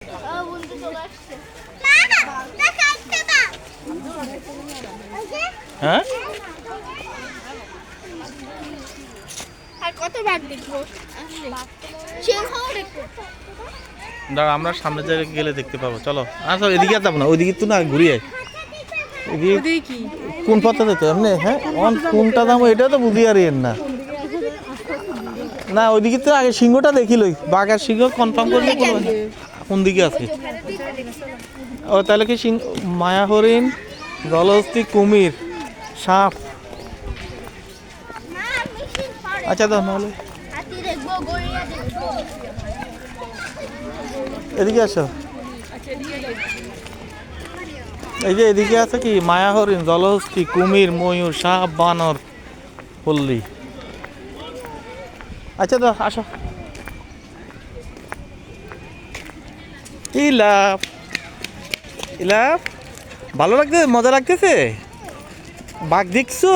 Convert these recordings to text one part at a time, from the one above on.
হ্যাঁ দাঁড়া, আমরা সামনে জায়গায় গেলে দেখতে পাবো। চলো আচ্ছা, এদিকে যাবো না, ওইদিকে তো না, ঘুরিয়ে কোন পথে যেতে এমনি। হ্যাঁ কোনটা দাম এটা তো বুঝি আর এর না, না ওইদিকে তো আগে সিংহটা দেখিলই, বাঘার সিংহ কনফার্ম করলে কোন দিকে আছে। ও তাহলে কি সিংহ, মায়া হরিণ, জলহস্তী, কুমির, সাপ। আচ্ছা দাও নাহলে এদিকে আসো। এই যে এদিকে আছে কি মায়া হরিণ, জলহস্তী, কুমির, ময়ূর, সাপ, বানর, পল্লী। আচ্ছা দাও আসো। ইলাপ ইলাপ, ভালো লাগতেছে, মজা লাগতেছে। বাঘ দেখছো?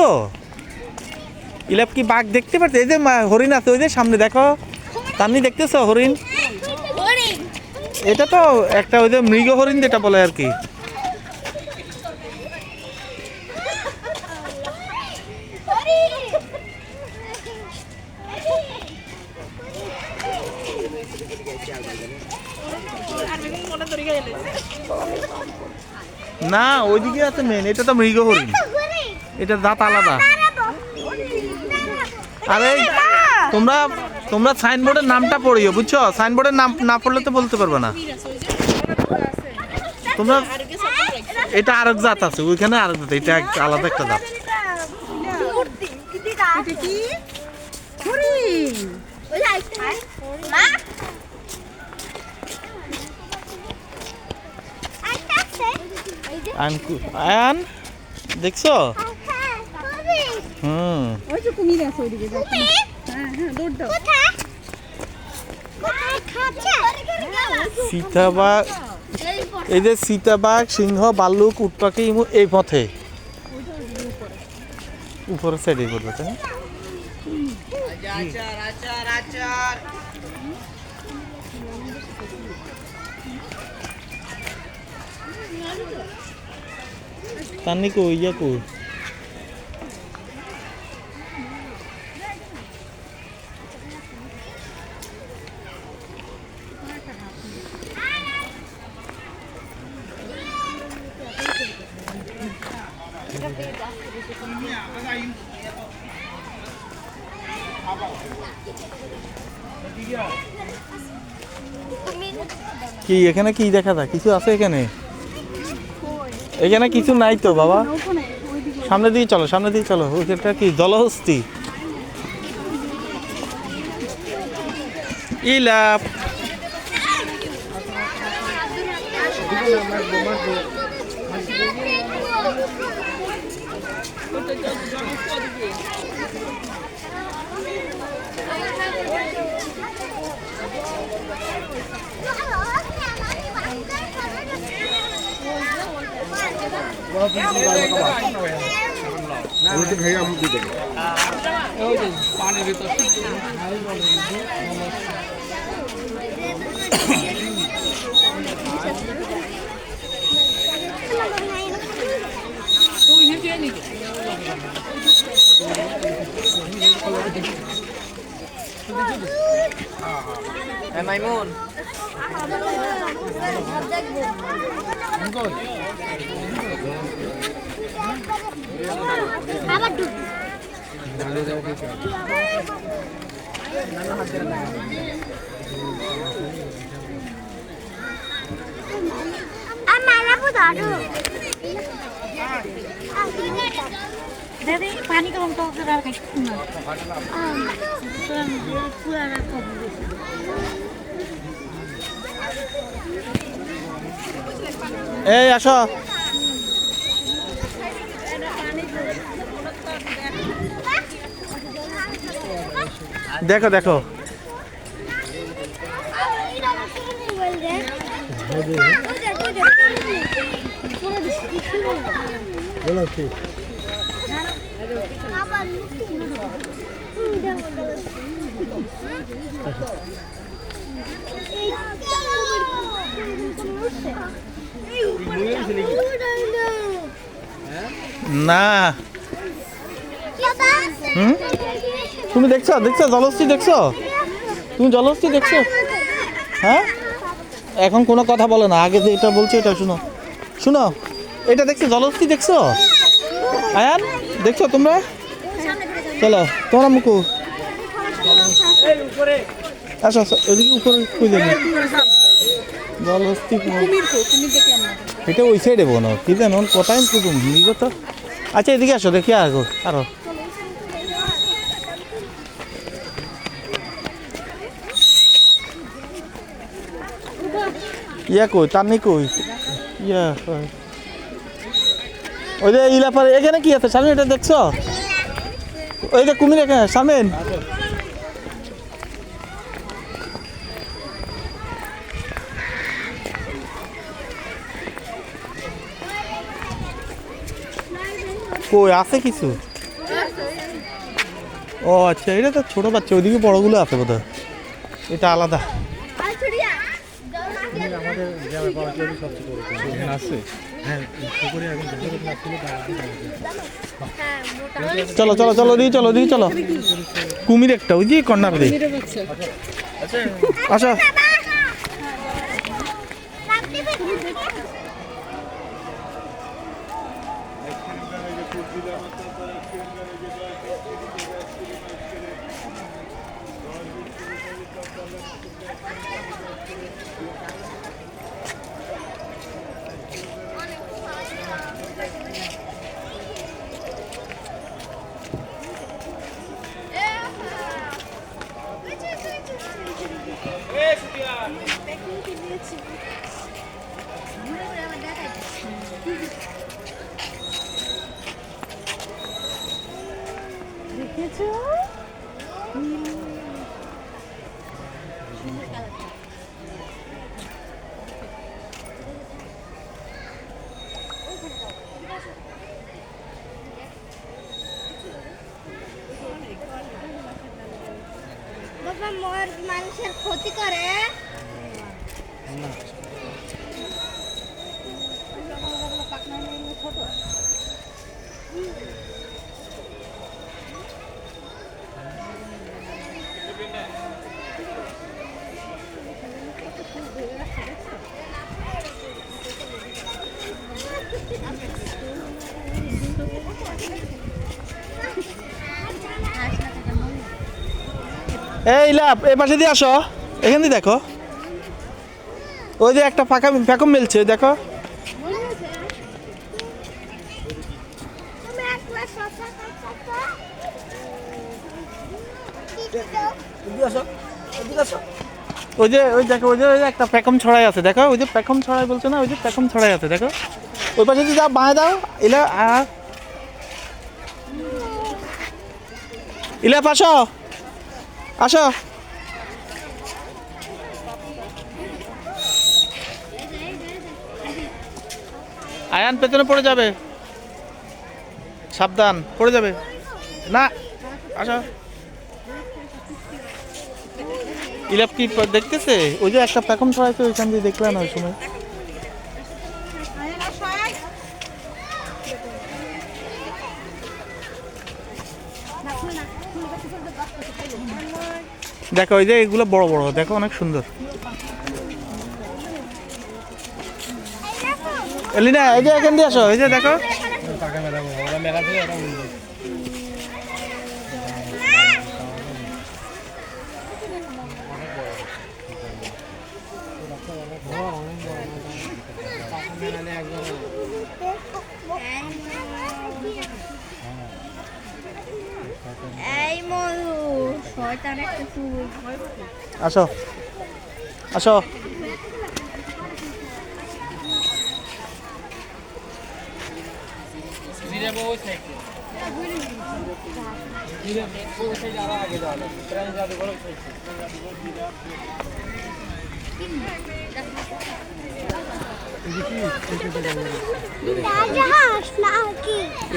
ইলাপ কি বাঘ দেখতে পারছে? এই যে হরিণ আছে ওই যে সামনে দেখো, তামনি দেখতেছো হরিণ? এটা তো একটা ওই যে মৃগ হরিণ যেটা বলে আর কি। না ওইদিকে আছে মেন, এটা তো মৃগ হরিণ, এটা দাঁত আলাদা। আরে তোমরা তোমরা সাইনবোর্ডের নামটা পড়িও, বুঝছো? সাইনবোর্ডের নাম না পড়লে তো বলতে পারবে না তোমরা। এটা আরেক জাত আছে, ওইখানে আরেক জাত, এটা আলাদা একটা জাত। আয়ান দেখছো? সীতাবাঘ, এই যে সীতাবাঘ, সিংহ, ভাল্লুক, উট পাখি এই পথে উপরের সাইডে করবে, তাই না? তানি কই ইয়া কই? কি এখানে কি দেখা যায়? কিছু আছে এখানে? এখানে কিছু নাই তো বাবা। সামনে দিয়ে চলো, সামনে দিয়ে চলো। ওইটা কি জলহস্তী? ইলাপ Maimun Jadi panik kalau untuk saudara kayak gimana? এই আসো। দেখো দেখো না তুমি দেখছো দেখছো জলহস্তি দেখছো? তুমি জলহস্তি দেখছো? হ্যাঁ এখন কোনো কথা বলে না, আগে যে এটা বলছে এটা শুনো শুনো। এটা দেখছো জলহস্তি দেখছো? আয়ান দেখছো তোমরা? চলো তোমরা মুকু আচ্ছা আচ্ছা ওইদিকে উপরে কই যাবে জলহস্তি এটা ওই সাইডে বোনো কি জানো কোথায় কুকুম বিগত। আচ্ছা এদিকে আসো দেখি আরো ইয়া কই তার নেই কই ইয়া ওই যে ইলাপারে এখানে কি আছে সামনে এটা দেখছো? ওই যে কুমির এখানে সামনে কই আছে কিছু? ও আচ্ছা এটা তো ছোট বাচ্চা, ওইদিকে বড়গুলো আছে বোধহয়, এটা আলাদা। চলো চলো চলো দিকে চলো দিকে চলো কুমির একটা ওই যে কর্নার দিয়ে আচ্ছা দেখেছো বাবা মোর মানুষের ক্ষতি করে এই লাভ এই পাশে দিয়ে আসো, এখান দিয়ে দেখো ওই যে একটা ফাঁকা ফ্যাকম মেলছে দেখো। ওই যে ওই দেখো ওই যে একটা প্যাকম ছড়াই আছে দেখো, ওই যে প্যাকম ছড়াই বলছে না, ওই যে প্যাকম ছড়াই আছে দেখো, ওই পাশে দিয়ে যাও বাঁয়ে দাও ইলা ইলাপ আসো আসো। আয়ান পেছনে পড়ে যাবে, সাবধান পড়ে যাবে না। আসো ইলাপ কি দেখতেছে? ওই যে একটা প্যাকম ছড়াইছে ওইখান দিয়ে দেখলাম না ওই সময়। দেখো ওই যে এগুলো বড় বড় দেখো অনেক সুন্দর। এলিনা এই যে এখান দিয়ে আসো, এই যে দেখো এই ময়ূর শয়তান একটা চুল আসো আসো।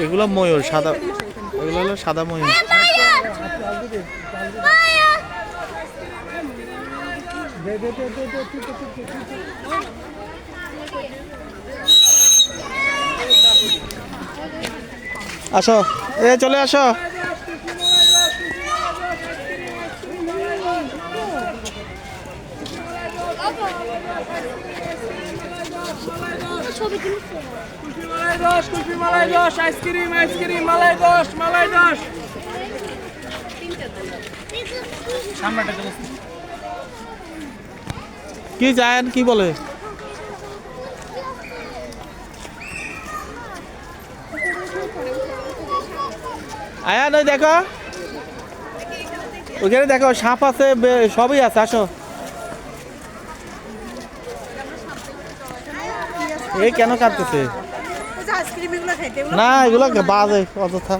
এগুলো ময়ূর সাদা, এগুলো হলো সাদা ময়ূর। আসো, এ চলে আসো। কুলফি মালাই রস আইসক্রিম আইসক্রিম মালাই রস মালাই রস কি চান কি বলে? আয়ান ওই দেখো, ওখানে দেখো সাপ আছে, সবই আছে, আসো। এই কেন কাঁদতেছে? না এগুলো বাজে অযথা।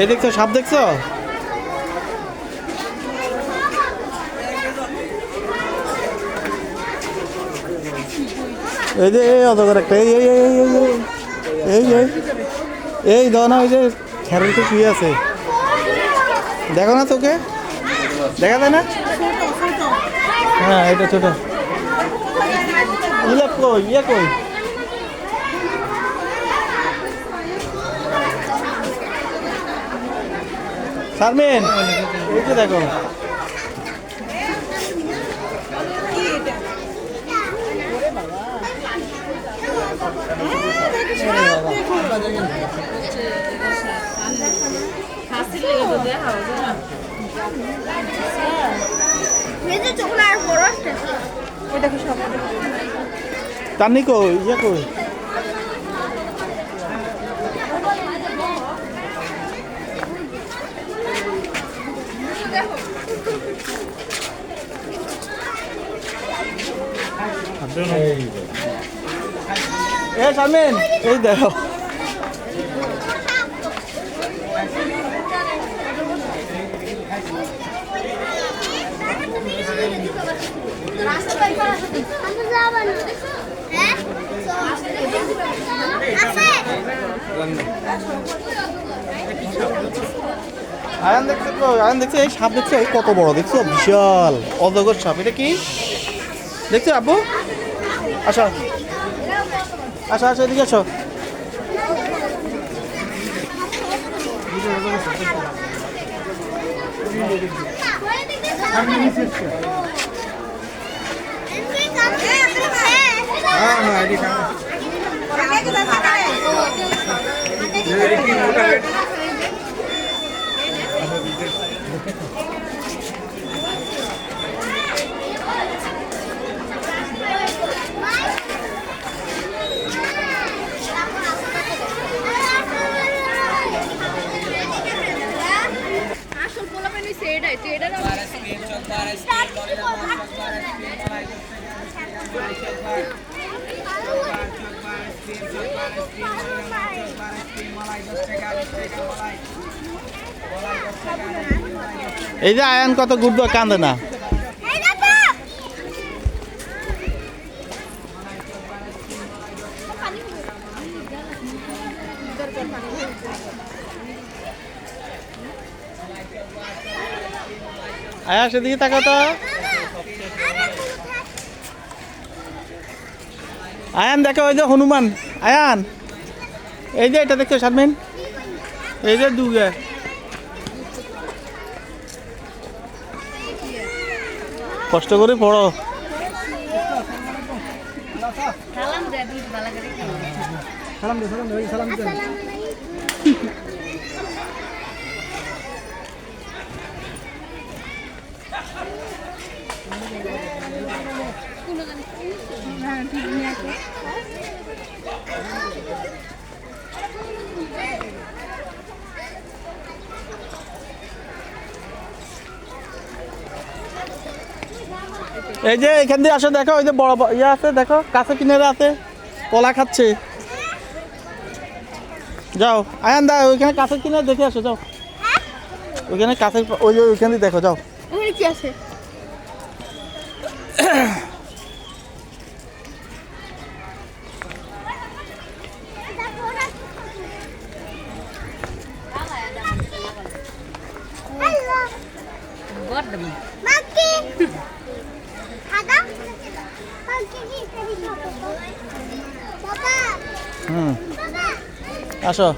এই দেখছো সাপ দেখছো? এই যে এই অত করে একটা এই এই এই এই এই এই দাও না, ওই যে খেরের তো শুয়ে আছে, দেখো না তোকে দেখা যায় না? হ্যাঁ এটা ছোট। ইয়ে কই শারমিন, এই যে দেখো। তানি কই ইয়ে কই? এ শারমিন এই দেখো। আয়ান দেখছো তো? আয়ান দেখছো এই সাপ দেখছো? এই কত বড় দেখছো, বিশাল অজগর সাপ। এটা কি দেখছো আব্বু? আসো আসো আসো, এদিকে আসো। এই যে আয়ান কত ঘুরবে, কান্দে না। আয়া সেদিকে তাকাও তো। আয়ান দেখো ওই যে হনুমান। আয়ান এই যে এটা দেখছো শারমিন, এই যে দুগে। কষ্ট করে পড়ো। এই যে এখান দিয়ে আসো, দেখো ওই যে বড় ইয়ে আছে, দেখো কাছে কিনারে আছে, কলা খাচ্ছে। যাও আয়ান দা ওইখানে কাছে কিনে দেখে আসো যাও ওইখানে কাছে ওই যে ওইখানে দেখো যাও ওখানে কি আছে মাকি খাদা মাকি কি করি বাবা হুম বাবা আসো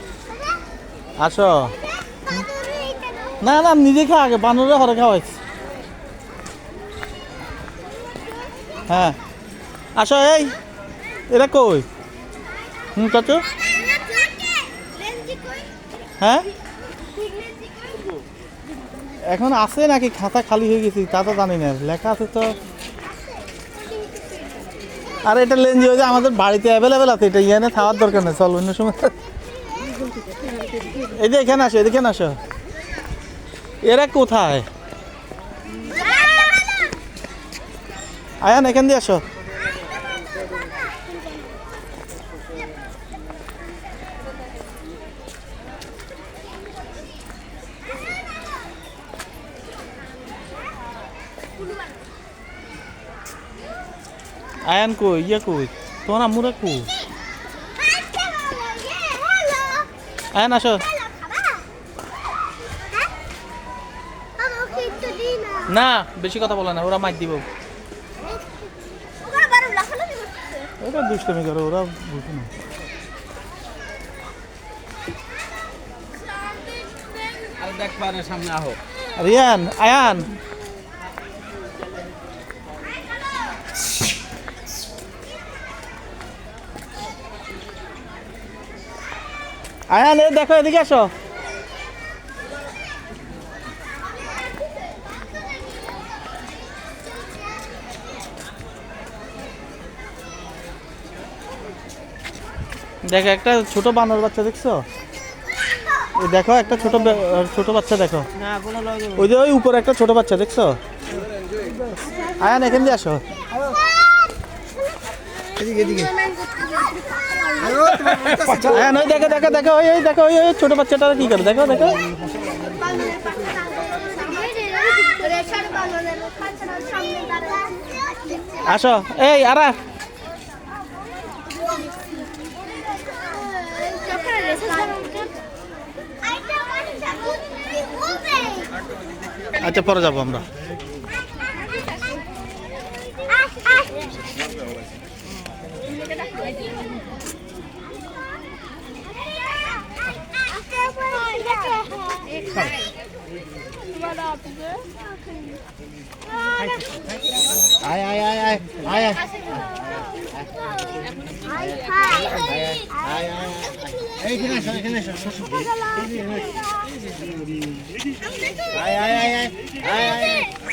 আসো না না নিজে খা আগে বানরে হরে খাওয়াইছি হ্যাঁ আসো এই এরা কই চাচু হ্যাঁ এখন আছে নাকি খাতা খালি হয়ে গেছি তা তো জানি না লেখা আছে তো আর এটা লেঞ্জি হয়ে যায় আমাদের বাড়িতে অ্যাভেলেবেল আছে এটা ইয়ানে খাওয়ার দরকার নেই চল অন্য সময় এই যে এখানে আসো এখানে আসো এরা কোথায় আয়ান এখান দিয়ে আসো আয়ান কই ইয়া কই তোমার আম্মুরা কই আয়ান আসো না বেশি কথা বলে না ওরা মাইক দিব ওরা দুষ্টমি করে ওরা বুঝে না আর দেখ পারে সামনে আহো রিয়ান আয়ান আয়ান এই দেখো এদিকে আসো দেখো একটা ছোট বানর বাচ্চা দেখছো এই দেখো একটা ছোট বাচ্চা দেখো ওই যে ওই উপরে একটা ছোট বাচ্চা দেখছো আয়ান এখান দিয়ে আসো আয়ান ওই দেখো দেখো দেখো ওই ওই দেখো ওই ওই ছোট বাচ্চাটা কি করে দেখো দেখো আসো এই আরা আচ্ছা পরে যাবো আমরা আয় আয় আয় আয় আয় আয় এইখানে আসো এখানে আসো আয় আয় আয় আয় আয়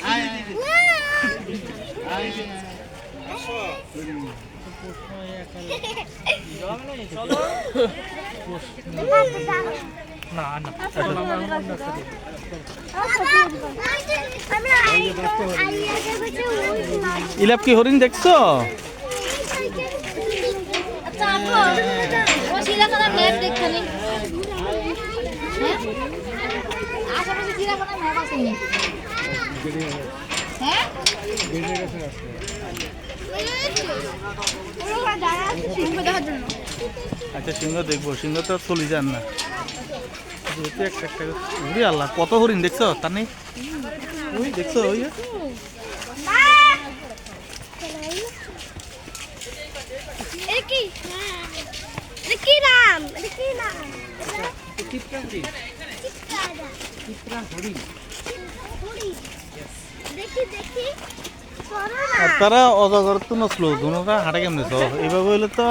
আয় আয় ইলাপ কি হরিণ দেখছো আচ্ছা সিংহ দেখবো সিংহ তো চলে যান না যেহেতু একটা একটা ওরে আল্লাহ কত হরিণ দেখছো তার নেই ওই দেখছো ওই তারা অজগর তো নসলো দুটা হাঁটে কেমনে তো এইভাবে হইলে তো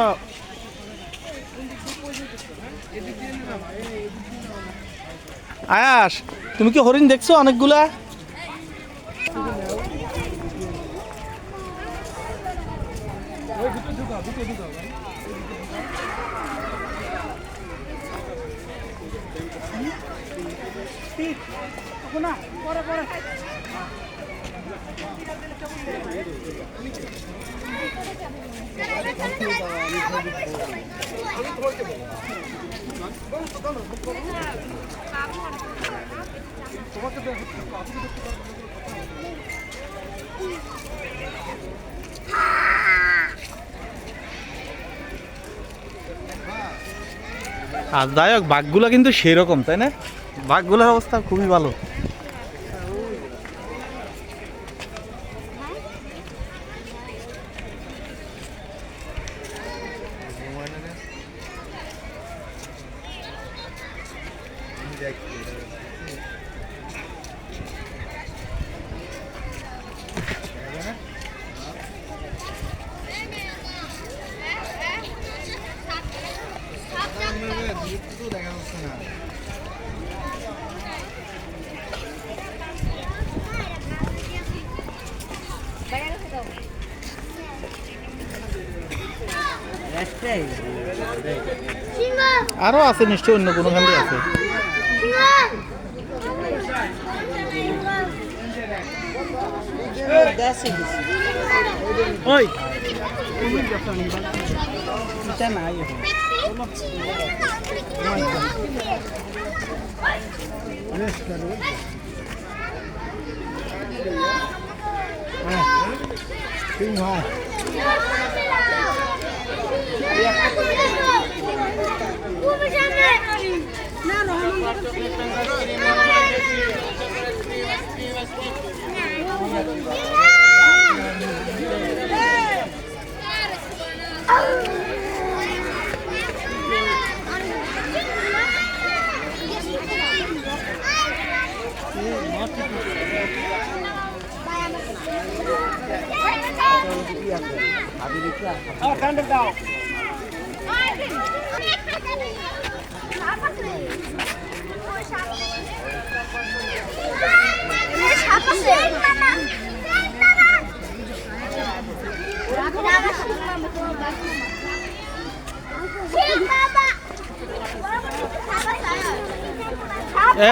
আয়াস তুমি কি হরিণ দেখছো অনেকগুলা আর যাই হোক বাঘগুলো কিন্তু সেরকম, তাই না? বাঘগুলোর অবস্থা খুবই ভালো। আরো আছে নিশ্চয়ই, অন্য কোনো খান্ডি আছে। ওই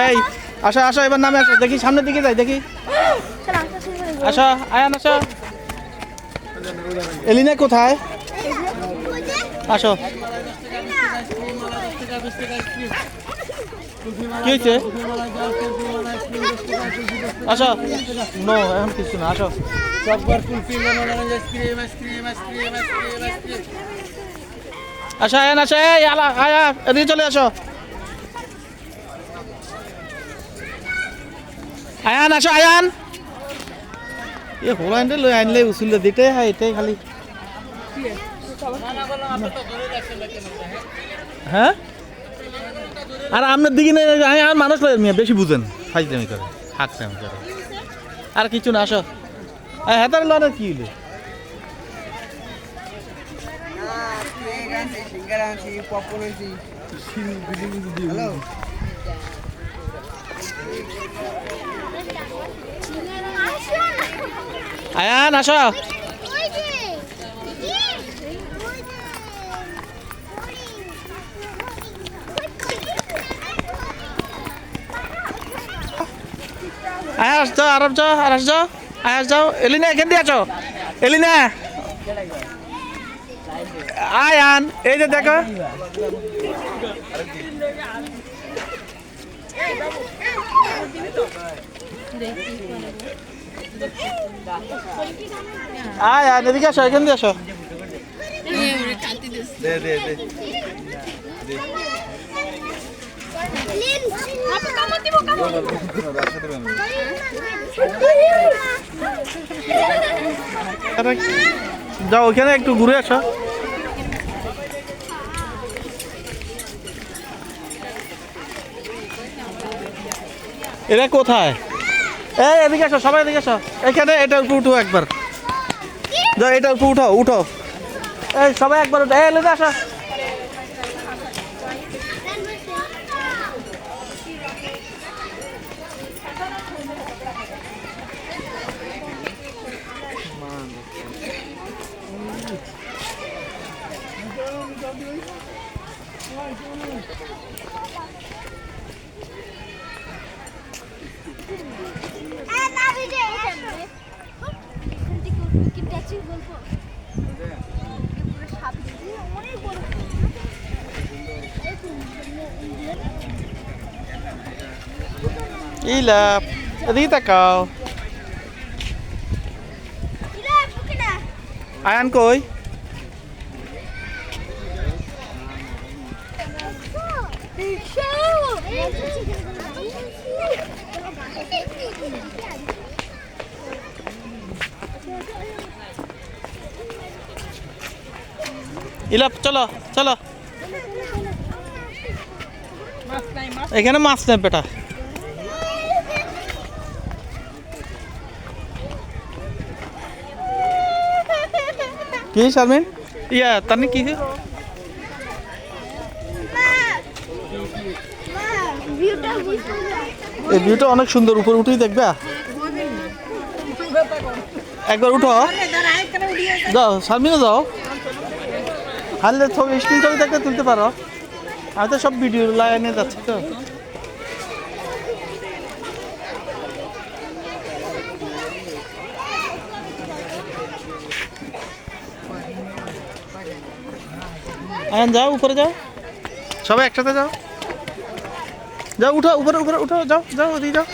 এই আসো আসো, এবার নামে আসো, দেখি সামনের দিকে যাই, দেখি আসো। আয়ান আসো। এলিনা কোথায়? আসো। কি হয়েছে? আসো। নো, এখন কিছু না, আসো। আসো আয়ান, আসো। এই আয়া, এদিকে চলে আসো। আয়ান আসো, আয়ান। এ হোলাইন্ডে লই আনলে উসুলে দিতে হয়, এটাই খালি। হ্যাঁ, আর আপনার দিকে আর মানুষ লয় মিয়া, বেশি বুঝেন, ফাইজলামি করে, হাকসামি করে। আর কিছু না, আসো। হেতার লড়ার কি হইলো? আয়ান আসো। আয়াস যাও, আরব যাও, আরাস যাও, আয়াস যাও। এলিনা এখান দিয়ে আছো। এলিনা আয়ান, এই যে দেখো। আয়ান এদিকে আসো, এখান দিয়ে আসো। দে দে দে। যাও ওখানে একটু ঘুরে আসো। এরা কোথায়? এই এদিকে আসো, সবাই এদিকে আসো। এখানে এটা উপরে উঠো একবার, যাও এটা উপরে উঠো, উঠো। এই সবাই একবার উঠো। এই এদিকে আসো। ইলা এদিকে তাকাও আয়ান কই ইলা চলো চলো এখানে মাছ নেই বেটা কি শারমিন ইয়া তানি কি এই ভিউটা অনেক সুন্দর উপরে উঠেই দেখবা একবার উঠো যাও শারমিনও যাও হাললে ছবি স্ক্রিন ছবি দেখতে তুলতে পারো আমি তো সব ভিডিও লাইনে যাচ্ছি তো আয়ান যাও উপরে যাও সবাই একসাথে যাও যাও উঠো উপরে উপরে উঠো যাও যাও ওদিকে যাও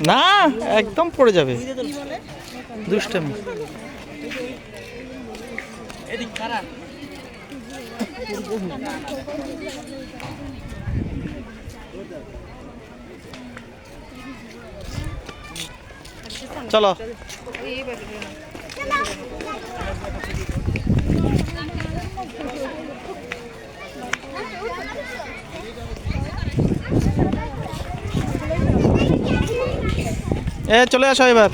না একদম পড়ে যাবে দুষ্টামি চলো চলে আসো এবার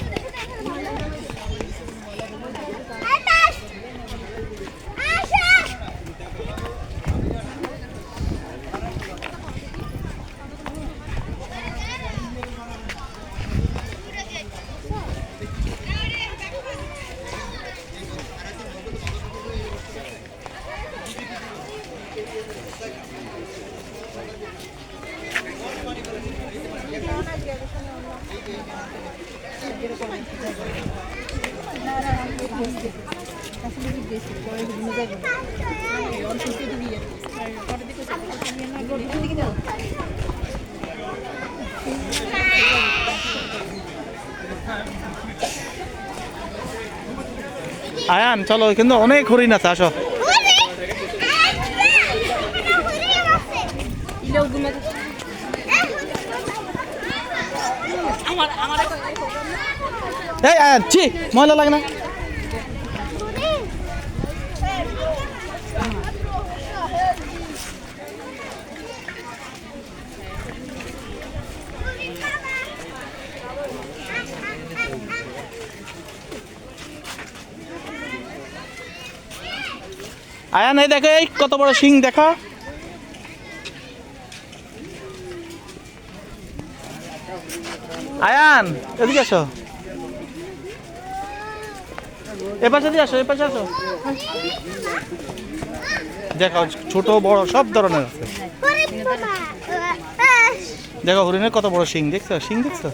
আয়ান চলো কিন্তু অনেক হরিণ আছে আসো এই আয়ান ছি ময়লা লাগে না আয়ান এই দেখো এই কত বড় শিং দেখো আয়ান এদিকে আসো এপাশে দিয়ে আসো এপাশে আসো দেখো ছোট বড় সব ধরনের আছে দেখো হরিণের কত বড় শিং দেখছো শিং দেখছো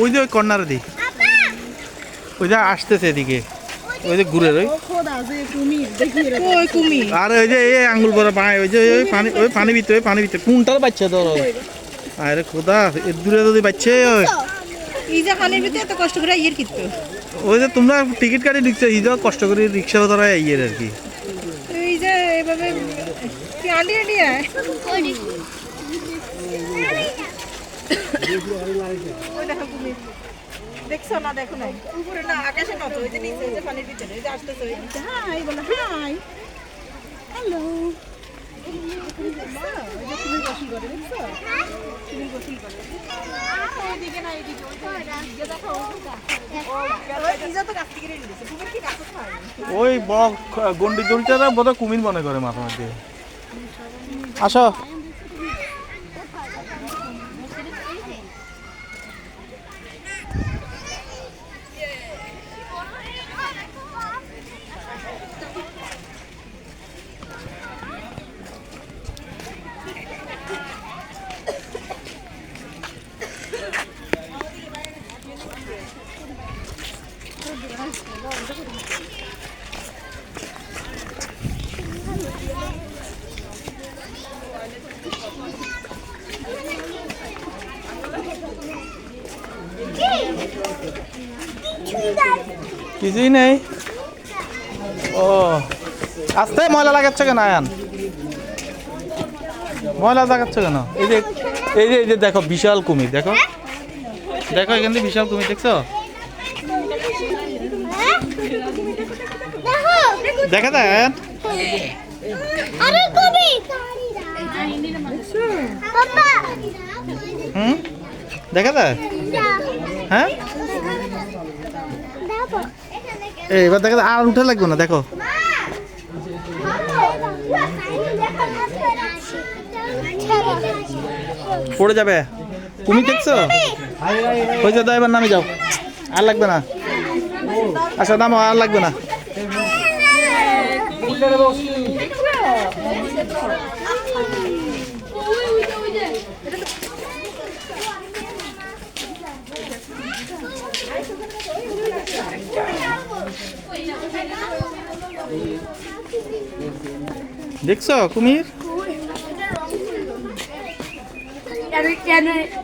ওই যে ওই কর্নারে দিই ওই যে আসতেছে এদিকে ওই যে ঘুরে আর ওই যে এই আঙ্গুল বড় পায় ওই যে ওই পানি ভিতরে কোনটার বাচ্চা ধর আরে খোদা এর দূরে যদি বাচ্চা এই যে পানির ভিতরে এত কষ্ট করে ইয়ের কিন্তু ওই যে তোমরা টিকিট কাটি ঢুকছো এই যে কষ্ট করে রিক্সা ধরা ইয়ের আর কি এই যে এইভাবে কি আন্ডি আন্ডি আয় ওই দেখো তুমি দেখছো না দেখো নাই উপরে না আকাশে না তো ওই যে নিচে ওই যে পানির ভিতরে ওই যে আসতেছে ওই নিচে হাই বলো হাই হ্যালো তুমি গোসল করে দেখছো তুমি গোসল করে ওইদিকে না এইদিকে ওইদিকে দেখো ওই ইজা তো কাছ থেকে রেডি দিছে তুমি কি কাছে খায় ওই বড় গন্ডি দড়িটারা বোধহয় কুমির মনে করে মাথা মধ্যে আসো কিছুই নেই ও আস্তে ময়লা লাগাচ্ছে কেন আয়ান ময়লা লাগাচ্ছে কেন এই যে এই যে এই যে দেখো বিশাল কুমির দেখো দেখো এখান থেকে বিশাল কুমির দেখছো দেখা যায় আয়ান আরে কবি পাপা হুম দেখা যায় হ্যাঁ এই এবার দেখা যায় আর উঠে লাগবে না দেখো পড়ে যাবে কুমির দেখছো হয়ে যাও এবার নামে যাও আর লাগবে না আচ্ছা নামো আর লাগবে না দেখছো কুমির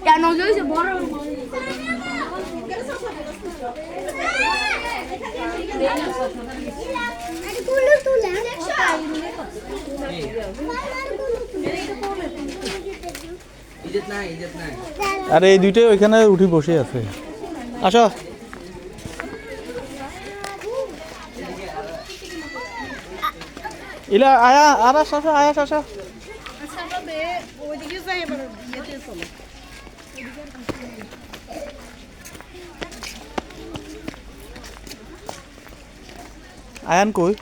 কেন বড় আরে এই দুইটাই ওইখানে উঠে বসে আছে আসো ইলা আয়া আর আসো আয়া আসো ওইদিকে যাই এবার ইয়েতে চলো আয়ান কই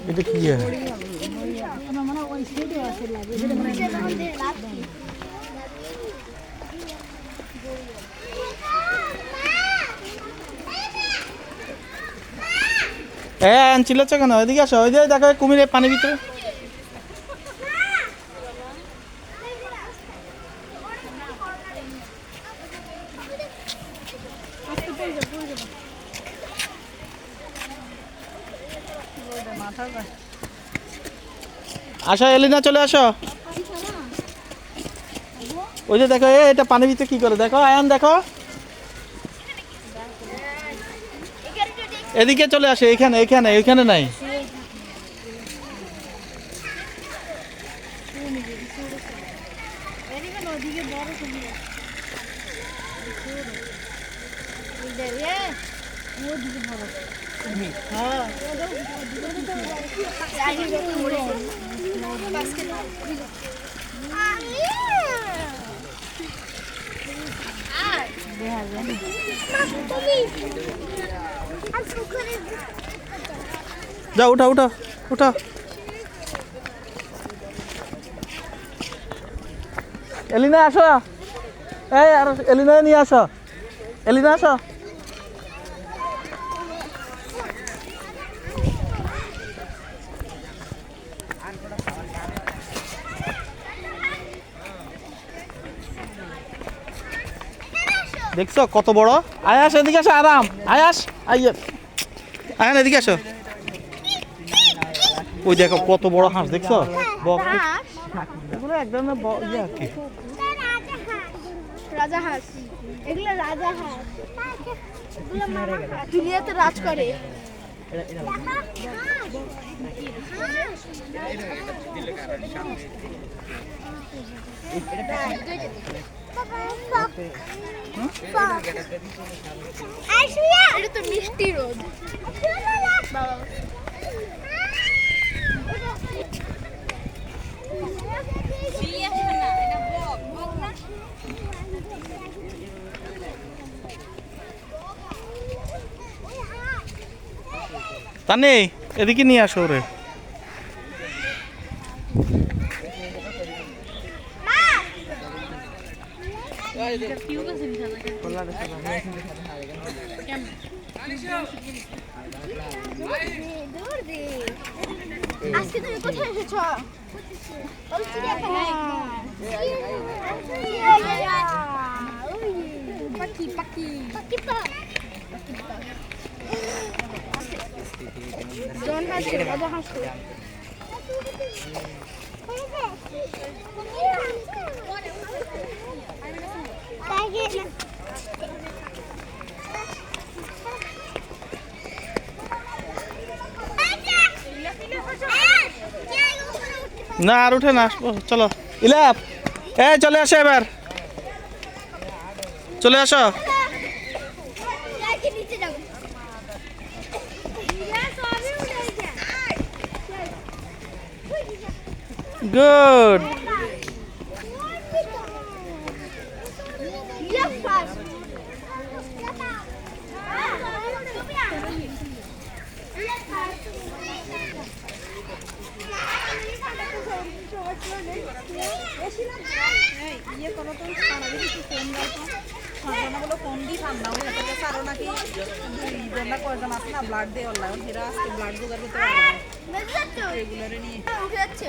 এটা কি আয়ান চিল্লাচ্ছ কেন এদিকে আসো ওই যে দেখো কুমিরের পানির ভিতরে আসো এলিনা চলে আসো ওই যে দেখো এটা পানির ভিতরে কি করে দেখো আয়ান দেখো এদিকে চলে আসে এখানে এখানে এখানে নাই যাও উঠা উঠা উঠা এলিনা আসো এই আর এলিনা নিয়ে আসো এলিনা আসো দেখছো কত বড় আয়াস এদিকে আসো আরাম আয়াস আয়ান এদিকে আসো ওই দেখো কত বড় হাঁস দেখছো বক এগুলো এক ধরনের ইয়ে আর কি রাজাহাঁস এগুলো রাজাহাঁস এগুলো মামা দুনিয়াতে রাজ করে এটা তো মিষ্টি রোদ বাবা তানে এদিকে নিয়ে আসো রে আজকে তুমি কোথায় এসেছো ওই চিড়িয়াখানায় পাখি পাখি পাখি জন হাসছে রাজা হাসছে না আর উঠে না আসবো চলো ইলাপ চলে আসো এবার চলে আসো নিচে যাবো গুড ইয়ে করো তো সারা দিন ফোন দাও তো সন্তানা বলো ফোন দিই ঠান্ডা হয়ে যাচ্ছে আরো নাকি দুইজনটা কয়জন আছে না ব্লাড দিয়ে অনলাইন হেরা আজকে ব্লাড জোগাড় করতে পারবে রেগুলারে নিয়ে উঠে যাচ্ছে